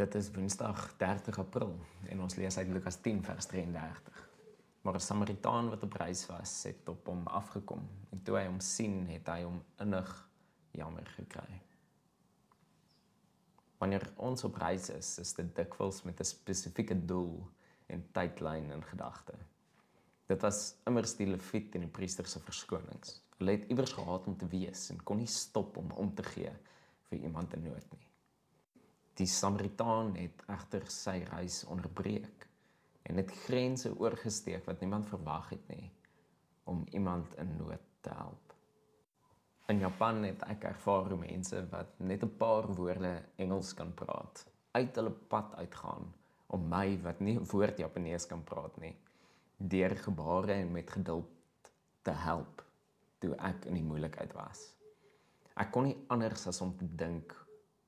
Dit is Woensdag 30 April en ons lees uit Lukas 10 vers 33. Maar 'n Samaritaan wat op reis was, het op hom afgekom en toe hy hom sien, het hy hom innig jammer gekry. Wanneer ons op reis is dit dikwels met 'n spesifieke doel en tydlyn in gedagte. Dit was immers die Lewiet en die priester se verskonings. Hulle het iewers gehad om te wees en kon nie stop om te gee vir iemand in nood nie. Die Samaritaan het egter sy reis onderbreek en het grense oorgesteek wat niemand verwag het nie, om iemand in nood te help. In Japan het ek ervaar hoe mense wat net 'n paar woorde Engels kan praat, uit hulle pad uitgaan om my wat nie 'n woord Japanees kan praat nie, deur gebare en met geduld te help toe ek in die moeilikheid was. Ek kon nie anders as om te dink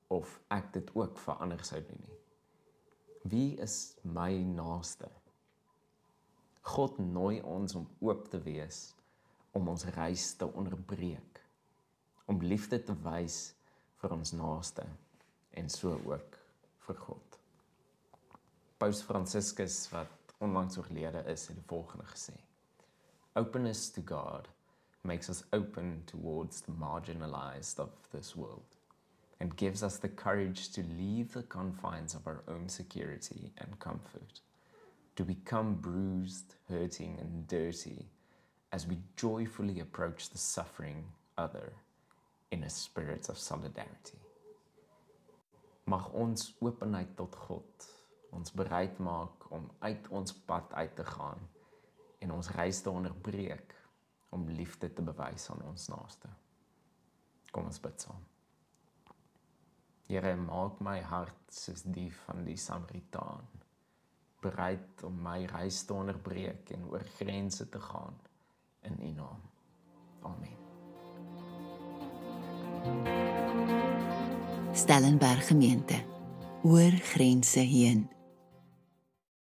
of ek dit ook vir ander sou doen nie. Wie is my naaste? God nooi ons om oop te wees, om ons reis te onderbreek, om liefde te wys vir ons naaste en so ook vir God. Paus Franciscus, wat onlangs oorlede is, het die volgende gesê: Openness to God makes us open towards the marginalized of this world and gives us the courage to leave the confines of our own security and comfort, to become bruised, hurting, and dirty as we joyfully approach the suffering other in a spirit of solidarity. Mag ons openheid tot God ons bereid maak om uit ons pad uit te gaan en ons reis te onderbreek om liefde te bewys aan ons naaste. Kom ons bid saam. Here, maak my hart soos die van die Samaritaan, bereid om my reis te onderbreek en oor grense te gaan in U naam. Amen. Stellenberg Gemeente, oor grense heen.